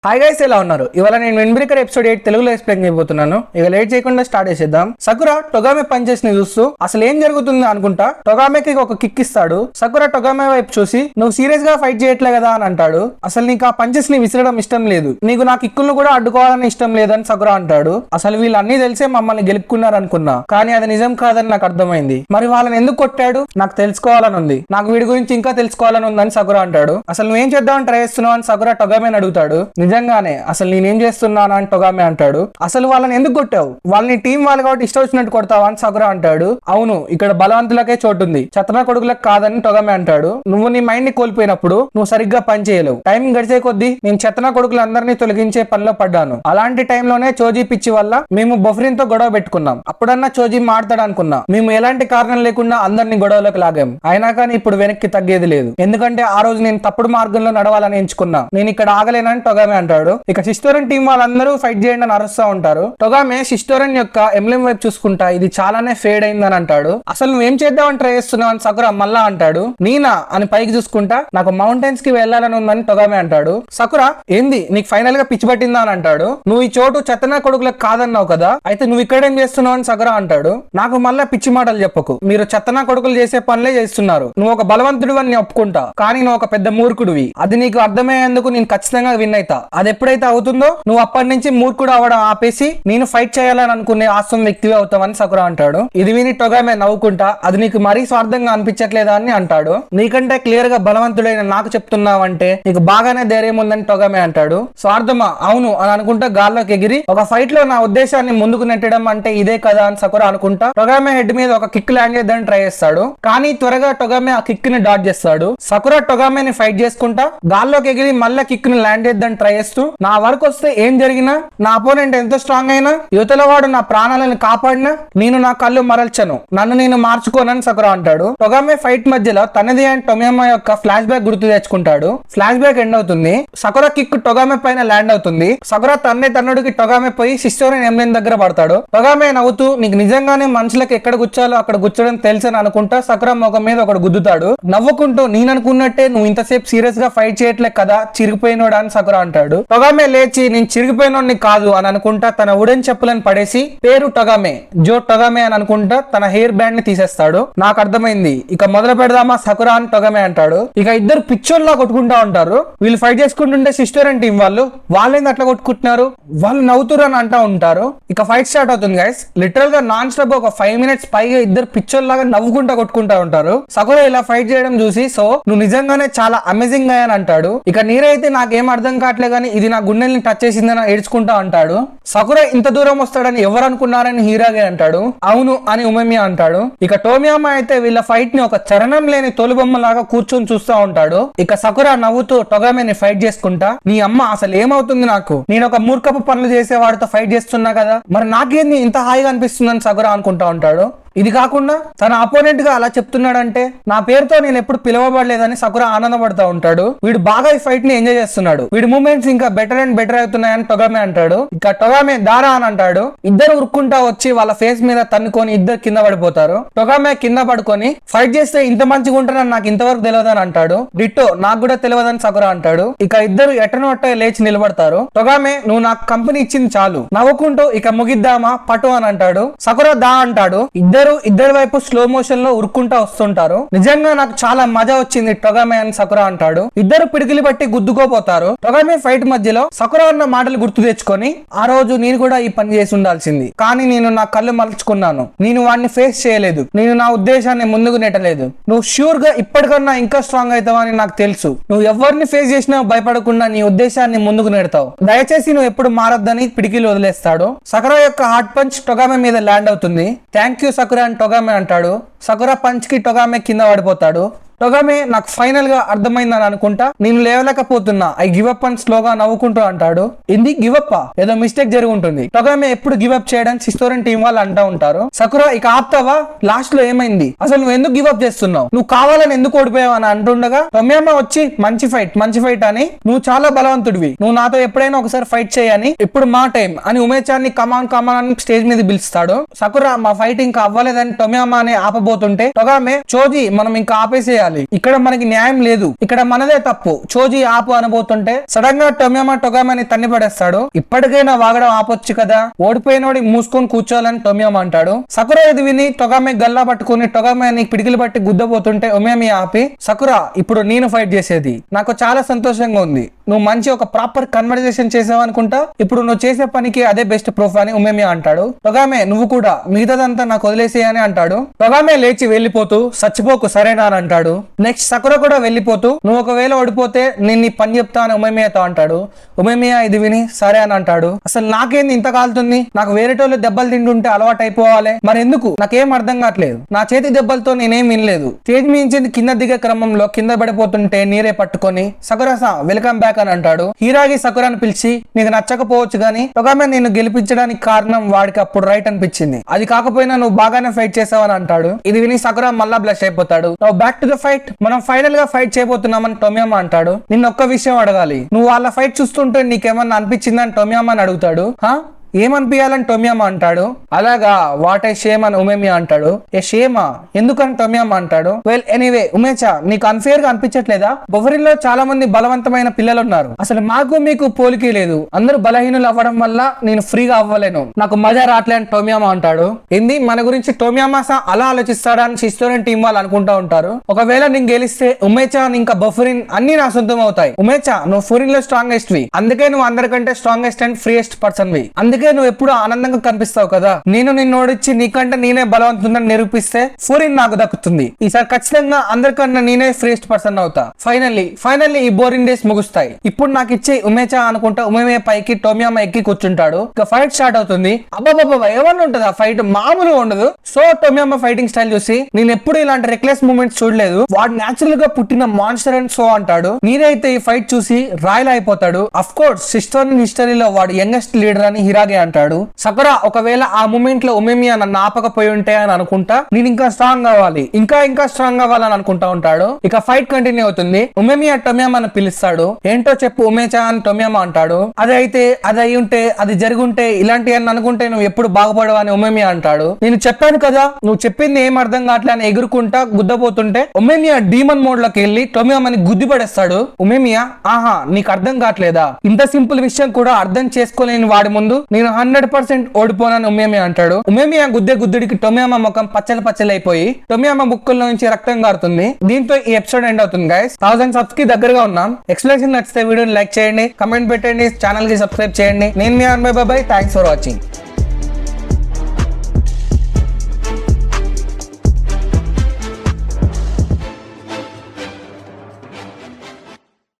Hi guys, ఎలా ఉన్నారు? ఇవాళ నేను విండ్ బ్రేకర్ ఎపిసోడ్ 8 తెలుగులో ఎక్స్ప్లెయిన్ చేయబోతున్నాను. ఇక లేట్ చేయకుండా స్టార్ట్ చేసేద్దాం. సకురా టొగామే పంచెస్ ని చూస్తూ అసలు ఏం జరుగుతుంది అనుకుంటా టొగామేకి ఒక కిక్ ఇస్తాడు. సకురా టొగామే వైపు చూసి నువ్వు సీరియస్ గా ఫైట్ చేయట్లే కదా అని అంటాడు. అసలు నీకు ఆ పంచెస్ ని విసరడం ఇష్టం లేదు, నీకు నా కిక్కులను కూడా అడ్డుకోవాలని ఇష్టం లేదని సకురా అంటాడు. అసలు వీళ్ళన్నీ తెలిసే మమ్మల్ని గెలుపుకున్నారు అనుకున్నా, కానీ అది నిజం కాదని నాకు అర్థమైంది. మరి వాళ్ళని ఎందుకు కొట్టాడు నాకు తెలుసుకోవాలని ఉంది, నాకు వీడి గురించి ఇంకా తెలుసుకోవాలని ఉందని సకురా అంటాడు. అసలు నువ్వేం చేద్దామని ట్రై చేస్తున్నావు అని సకురా టొగామేని అడుగుతాడు. నిజంగానే అసలు నేనేం చేస్తున్నాను అని టొగామే అంటాడు. అసలు వాళ్ళని ఎందుకు కొట్టావు, వాళ్ళని టీం వాళ్ళు కాబట్టి ఇష్టం వచ్చినట్టు కొడతావా అని సకురా అంటాడు. అవును, ఇక్కడ బలవంతులకే చోటుంది, చెత్తన కొడుకులకు కాదని టొగామే అంటాడు. నువ్వు నీ మైండ్ ని కోల్పోయినప్పుడు నువ్వు సరిగ్గా పని చేయలేవు. టైం గడిచే కొద్దీ నేను చెత్తన కొడుకులందరినీ తొలగించే పనిలో పడ్డాను. అలాంటి టైంలోనే చోజీ పిచ్చి వల్ల మేము బొఫ్రిన్ తో గొడవ పెట్టుకున్నాం. అప్పుడన్నా చోజీ మాడతాడు అనుకున్నా, మేము ఎలాంటి కారణం లేకుండా అందరినీ గొడవలోకి లాగాం. అయినా కానీ ఇప్పుడు వెనక్కి తగ్గేది లేదు, ఎందుకంటే ఆ రోజు నేను తప్పుడు మార్గంలో నడవాలని ఎంచుకున్నా. నేను ఇక్కడ ఆగలేనని టొగామే అంటాడు. ఇక సిస్టోరన్ టీం వాళ్ళందరూ ఫైట్ చేయండి అని అరుస్తూ ఉంటారు. టొగామే సిస్టోరన్ యొక్క ఎంబ్లెం వైపు చూసుకుంటా ఇది చాలానే ఫేడ్ అయిందని అంటాడు. అసలు నువ్వేం చేద్దామని ట్రై చేస్తున్నావు అని సకురా మళ్ళా అంటాడు. నీనా అని పైకి చూసుకుంటా నాకు మౌంటైన్స్ కి వెళ్లాలని ఉందని టొగామే అంటాడు. సకురా ఏంది నీకు ఫైనల్ గా పిచ్చి పట్టిందా అని అంటాడు. నువ్వు ఈ చోటు చెత్తనా కొడుకులకు కాదన్నావు కదా, అయితే నువ్వు ఇక్కడేం చేస్తున్నావు అని సకురా అంటాడు. నాకు మళ్ళా పిచ్చి మాటలు చెప్పకు, మీరు చెత్తనా కొడుకులు చేసే పనులే చేస్తున్నారు. నువ్వు ఒక బలవంతుడు అని నేను ఒప్పుకుంటా, కానీ నువ్వు ఒక పెద్ద మూర్ఖుడివి. అది నీకు అర్థమయ్యేందుకు నేను ఖచ్చితంగా విన్ అయితా. అది ఎప్పుడైతే అవుతుందో నువ్వు అప్పటి నుంచి మూర్ఖుడు అవడం ఆపేసి నేను ఫైట్ చేయాలని అనుకునే ఆసం వ్యక్తివి అవుతావని సకురా అంటాడు. ఇది విని టొగామే నవ్వుకుంటా అది నీకు మరీ స్వార్థంగా అనిపించట్లేదా అని అంటాడు. నీకంటే క్లియర్ గా బలవంతుడైన నాకు చెప్తున్నావంటే నీకు బాగానే ధైర్యం ఉందని టొగామే అంటాడు. స్వార్థమా? అవును అని అనుకుంటా గాల్లోకి ఎగిరి ఒక ఫైట్ లో నా ఉద్దేశాన్ని ముందుకు నెట్టడం అంటే ఇదే కదా అని సకురా అనుకుంటా టొగామే హెడ్ మీద ఒక కిక్ ల్యాండ్ చేద్దామని ట్రై చేస్తాడు. కానీ త్వరగా టొగామే ఆ కిక్ ని డాట్ చేస్తాడు. సకురా టొగామేని ఫైట్ చేసుకుంటా గాల్లోకి ఎగిరి మళ్ళీ కిక్ ని ల్యాండ్ చేద్దామని ట్రై చేస్తూ నా వరకు వస్తే ఏం జరిగినా, నా అపోనెంట్ ఎంత స్ట్రాంగ్ అయినా, యువతల వాడు నా ప్రాణాలను కాపాడినా నేను నా కళ్ళు మరల్చను, నన్ను నేను మార్చుకోనని సకురా అంటాడు. టొగామే ఫైట్ మధ్యలో తనది అండ్ టొమియామా యొక్క ఫ్లాష్ బ్యాక్ గుర్తు తెచ్చుకుంటాడు. ఫ్లాష్ బ్యాక్ ఎండ్ అవుతుంది. సకురా కిక్ టొగామే పైన ల్యాండ్ అవుతుంది. సకురా తన్నుడికి టొగామే పోయి సిస్టోరన్ ఎంబ్లెం దగ్గర పడతాడు. టొగామే నవ్వుతూ నీకు నిజంగానే మనుషులకు ఎక్కడ గుచ్చాలో అక్కడ గుచ్చడం తెలుసని అనుకుంటా సకురా ముఖం మీద ఒకడు గుద్దుతాడు. నవ్వుకుంటూ నేను అనుకున్నట్టే నువ్వు ఇంతసేపు సీరియస్ గా ఫైట్ చేయట్లే కదా చిరిగిపోయినోడు అని సకురా అంటాడు. టొగామే లేచి నేను చిరిగిపోయినోడిని కాదు అని అనుకుంటా తన వుడెన్ చెప్పులను పడేసి పేరు టొగామే, జో టొగామే అని అనుకుంటా తన హెయిర్ బ్యాండ్ ని తీసేస్తాడు. నాకు అర్థమైంది, ఇక మొదలు పెడదామా సకురా అని టొగామే అంటాడు. ఇక ఇద్దరు పిచ్చోల్లా కొట్టుకుంటా ఉంటారు. వీళ్ళు ఫైట్ చేసుకుంటుంటే సిస్టోరన్ టీం వాళ్ళేంది అట్లా కొట్టుకుంటున్నారు, వాళ్ళు నవ్వుతురు అని అంటా ఉంటారు. ఇక ఫైట్ స్టార్ట్ అవుతుంది గైస్. లిటరల్ గా నాన్ స్టాప్ ఒక 5 minutes పైగా ఇద్దరు పిచ్చోల్లాగా నవ్వుకుంటా కొట్టుకుంటా ఉంటారు. సకురా ఇలా ఫైట్ చేయడం చూసి సో నువ్వు నిజంగానే చాలా అమేజింగ్ గా అని అంటాడు. ఇక నీరైతే నాకేం అర్థం కావట్లే గానీ ఇది నా గుండెల్ని టచ్ చేసిందని ఏడ్చుకుంటా అంటాడు. సకురా ఇంత దూరం వస్తాడని ఎవరు అనుకున్నారని హీరాగే అంటాడు. అవును అని ఉమేమియా అంటాడు. ఇక టోమియామా అయితే వీళ్ళ ఫైట్ ని ఒక చరణం లేని తోలుబొమ్మ లాగా కూర్చొని చూస్తూ ఉంటాడు. ఇక సకురా నవ్వుతూ టొగామేని ఫైట్ చేసుకుంటా నీ అమ్మ అసలు ఏమవుతుంది, నాకు నేను ఒక మూర్ఖపు పనులు చేసేవాడితో ఫైట్ చేస్తున్నా కదా, మరి నాకేంది ఇంత హాయిగా అనిపిస్తుందని సకురా అనుకుంటా ఉంటాడు. ఇది కాకుండా తన అపోనెంట్ గా అలా చెప్తున్నాడంటే నా పేరుతో నేను ఎప్పుడు పిలవబడలేదని సకురా ఆనందపడతా ఉంటాడు. వీడు బాగా ఈ ఫైట్ ని ఎంజాయ్ చేస్తున్నాడు, వీడి మూమెంట్స్ ఇంకా బెటర్ అండ్ బెటర్ అవుతున్నాయని టొగామే అంటాడు. ఇక టొగామే దారా అని అంటాడు. ఇద్దరు ఉరుక్కుంటా వచ్చి వాళ్ళ ఫేస్ మీద తన్నుకొని ఇద్దరు కింద పడిపోతారు. టొగామే కింద పడుకొని ఫైట్ చేస్తే ఇంత మంచిగా ఉంటానని నాకు ఇంతవరకు తెలియదని అంటాడు. డిట్టో నాకు కూడా తెలియదని సకురా అంటాడు. ఇక ఇద్దరు ఎట్టనో అట్ట లేచి నిలబడతారు. టొగామే నువ్వు నాకు కంపెనీ ఇచ్చింది చాలు, నవ్వుకుంటూ ఇక ముగిద్దామా పటు అని అంటాడు. సకురా దా అంటాడు. ఇద్దరు వైపు స్లో మోషన్ లో ఉరుక్కుంటా వస్తుంటారు. నిజంగా నాకు చాలా మజా వచ్చింది టొగామే అని సకురా అంటాడు. ఇద్దరు పిడికిలి బట్టి గుద్దుకోపోతారు. టొగామే ఫైట్ మధ్యలో సకురా అన్న మాటలు గుర్తు తెచ్చుకొని ఆ రోజు నేను కూడా ఈ పని చేసి ఉండాల్సింది, కానీ నేను నా కళ్ళు మలుచుకున్నాను, నేను వాడిని ఫేస్ చేయలేదు, నేను నా ఉద్దేశాన్ని ముందుకు నెట్టలేదు. నువ్వు ష్యూర్ గా ఇప్పటికన్నా ఇంకా స్ట్రాంగ్ అవుతావని నాకు తెలుసు. నువ్వు ఎవరిని ఫేస్ చేసినా భయపడకుండా నీ ఉద్దేశాన్ని ముందుకు నెడతావు. దయచేసి నువ్వు ఎప్పుడు మారద్దని పిడికిలు వదిలేస్తాడు. సకురా యొక్క హార్ట్ పంచ్ టొగామే మీద ల్యాండ్ అవుతుంది. థ్యాంక్ యూ సకురా అని టొగామే అంటాడు. సకురా పంచ్ కి టొగామే కింద పడిపోతాడు. టొగామే నాకు ఫైనల్ గా అర్థమైందని అనుకుంటా నేను లేవలేకపోతున్నా, ఐ గివ్ అప్ అని స్లోగా నవ్వుకుంటూ అంటాడు. ఇది గివ్ అప్ ఏదో మిస్టేక్ జరిగి ఉంటుంది. టొగామే ఎప్పుడు గివ్ అప్ చేయడానికి సిస్టోరన్ టీం వాళ్ళు అంటూ ఉంటారు. సకురా ఇక ఆపుతావా, లాస్ట్ లో ఏమైంది, అసలు నువ్వు ఎందుకు గివ్ అప్ చేస్తున్నావు, నువ్వు కావాలని ఎందుకు ఓడిపోయావు అని అంటుండగా టొమియామా వచ్చి మంచి ఫైట్ అని, నువ్వు చాలా బలవంతుడివి, నువ్వు నాతో ఎప్పుడైనా ఒకసారి ఫైట్ చేయని, ఇప్పుడు మా టైం అని ఉమేచాన్ని కమాన్ అని స్టేజ్ మీద పిలుస్తాడు. సకురా మా ఫైట్ ఇంకా అవ్వలేదని టొమియామా అని ఆపబోతుంటే టొగామే చోజీ మనం ఇంకా ఆపేసేయాలి, చేయాలి. ఇక్కడ మనకి న్యాయం లేదు, ఇక్కడ మనదే తప్పు. చోజీ ఆపు అనబోతుంటే సడన్ గా టొమ్యామాని తన్ని పడేస్తాడు. ఇప్పటికైనా వాగడం ఆపొచ్చు కదా, ఓడిపోయినోడి మూసుకొని కూర్చోవాలని టొమ్యామా అంటాడు. సకురా ఇది విని టొగామే గల్లా పట్టుకుని టొగామేని పిడికిలు పట్టి గుద్దబోతుంటే ఉమేమియా ఆపి, సకురా ఇప్పుడు నేను ఫైట్ చేసేది, నాకు చాలా సంతోషంగా ఉంది, నువ్వు మంచి ఒక ప్రాపర్ కన్వర్జేషన్ చేసావు అనుకుంటా, ఇప్పుడు నువ్వు చేసే పనికి అదే బెస్ట్ ప్రూఫ్ అని ఉమేమియా అంటాడు. టొగామే నువ్వు కూడా మిగతాదంతా నాకు వదిలేసే అని అంటాడు. టొగామే లేచి వెళ్ళిపోతూ చచ్చిపోకు సరేనా అని అంటాడు. నెక్స్ట్ సకురా కూడా వెళ్ళిపోతూ నువ్వు ఒకవేళ ఓడిపోతే నేను నీ పని చెప్తా అని ఉమేమియాతో అంటాడు. ఉమేమియా ఇది విని సరే అని అంటాడు. అసలు నాకేంది ఇంత కాలుతుంది, నాకు వేరేటోళ్ళు దెబ్బలు తింటుంటే అలవాటు అయిపోవాలి, మరి ఎందుకు నాకేం అర్థం కావట్లేదు, నా చేతి దెబ్బలతో నేనేం వినలేదు. స్టేజ్ మించింది కింద దిగే క్రమంలో కింద పడిపోతుంటే నీరే పట్టుకొని సకురా వెల్కమ్ బ్యాక్ అని అంటాడు. హీరాగి సకురాని పిలిచి నీకు నచ్చకపోవచ్చు గానీ టొగామే నేను గెలిపించడానికి కారణం వాడికి అప్పుడు రైట్ అనిపించింది, అది కాకపోయినా నువ్వు బాగానే ఫైట్ చేసావని అంటాడు. ఇది విని సకురా మళ్ళా బ్లష్ అయిపోతాడు. బ్యాక్ టు ద ఫైట్, మనం ఫైనల్ గా ఫైట్ చేయబోతున్నామని టొమ్యామా అంటాడు. నిన్న ఒక్క విషయం అడగాలి, నువ్వు వాళ్ళ ఫైట్ చూస్తుంటే నీకేమన్నా అనిపించిందని టొమ్యామా అని అడుగుతాడు. ఏమనిపించాలని టొమ్యామా అంటాడు. అలాగా వాట్ ఏ షేమ్ అని ఉమేమియా అంటాడు. ఏ షేమా ఎందుకని టొమ్యామా అంటాడు. వెల్ ఎనీవే ఉమేచా నీకు అన్ఫేర్ గా అనిపించట్లేదా, బొఫరిన్ లో చాలా మంది బలవంతమైన పిల్లలు ఉన్నారు, అసలు మాకు మీకు పోలికే లేదు, అందరూ బలహీనులు అవ్వడం వల్ల నేను ఫ్రీగా అవ్వలేను, నాకు మజా రావట్లే అని టొమ్యామా అంటాడు. ఏంది మన గురించి టొమ్యామా అలా ఆలోచిస్తాడా అని షిస్టోరియన్ టీం వాళ్ళు అనుకుంటా ఉంటారు. ఒకవేళ నేను గెలిస్తే ఉమేచా ఇంకా బొఫరిన్ అన్ని నా సొంతం అవుతాయి. ఉమేచా నువ్వు ఫోరిన్ లో స్ట్రాంగెస్ట్ వి, అందుకే నువ్వు అందరికంటే స్ట్రాంగెస్ట్ అండ్ ఫ్రీయెస్ట్ పర్సన్ వి, అందుకే నువ్వు ఎప్పుడు ఆనందంగా కనిపిస్తావు కదా, నేను నిన్ను ఓడించి నీకంటే నేనే బలవంతుందని నిరూపిస్తే ఫోరిన్ నాకు దక్కుతుంది, ఈసారి ఖచ్చితంగా అందరికన్నా నేనే ఫ్రీయెస్ట్ పర్సన్ అవుతా. ఫైనల్లీ ఈ బోరింగ్ డేస్ ముగుస్తాయి, ఇప్పుడు నాకు ఇచ్చే ఉమేచా అనుకుంటా ఉమేమియా పైకి టొమ్యామా ఎక్కి కూర్చుంటాడు. ఇక ఫైట్ స్టార్ట్ అవుతుంది. అబ్బాబాబా ఏమన్నా ఉంటుంది ఆ ఫైట్, మామూలుగా ఉండదు. సో టొమ్యామా ఫైటింగ్ స్టైల్ చూసి నేను ఎప్పుడు ఇలాంటి రెక్లెస్ మూమెంట్స్ చూడలేదు, వాడు న్యాచురల్ గా పుట్టిన మాన్స్టర్ అండ్ సో అంటాడు. నేనైతే ఈ ఫైట్ చూసి రాయల్ అయిపోతాడు. అఫ్ కోర్స్ హిస్టరీలో వాడు యంగెస్ట్ లీడర్ అని హిరాగే అంటాడు. సకురా ఒకవేళ ఆ మూమెంట్ లో ఉమేమియా నన్ను ఆపకపోయి ఉంటే అని అనుకుంటా నేను ఇంకా స్ట్రాంగ్ కావాలి, ఇంకా స్ట్రాంగ్ కావాలని అనుకుంటా ఉంటాడు. ఇక ఫైట్ కంటిన్యూ అవుతుంది. ఉమేమియా టొమ్యామాని పిలుస్తాడు. ఏంటో చెప్పు ఉమేచా అని టొమ్యామా అంటాడు. అది అయి ఉంటే అది జరుగుంటే ఇలాంటి అని అనుకుంటే నువ్వు ఎప్పుడు బాగుపడవు అని ఉమేమియా అంటాడు. నేను చెప్పాను కదా నువ్వు చెప్పింది ఏం అర్థం కావట్లే అని ఎగురుకుంటా గుద్దపోతుంటే ఉమేమియా డీమన్ మోడ్ లోకి వెళ్ళి టొమ్యామాని గుద్ది పడేస్తాడు. ఉమేమియా ఆహా నీకు అర్థం కావట్లేదా, ఇంత సింపుల్ విషయం కూడా అర్థం చేసుకోలేని వాడి ముందు నేను 100% ఓడిపోనని ఉమేమియా అంటాడు. ఉమేమియా గుద్దుడికి టొమ్యామా ముఖం పచ్చలు అయిపోయి టొమ్యామా ముక్కుల్లో నుంచి రక్తం కారుతుంది. దీంతో ఈ ఎపిసోడ్ ఎండ్ అవుతుంది గైస్. 1000 సబ్స్ కి దగ్గరగా ఉన్నాం. ఎక్స్ప్లెనేషన్ నచ్చితే వీడియోని లైక్ చేయండి, కమెంట్ పెట్టండి, ఛానల్ కి సబ్స్క్రైబ్ చేయండి. నేను మీ బాయ్, థ్యాంక్స్ ఫర్ వాచింగ్.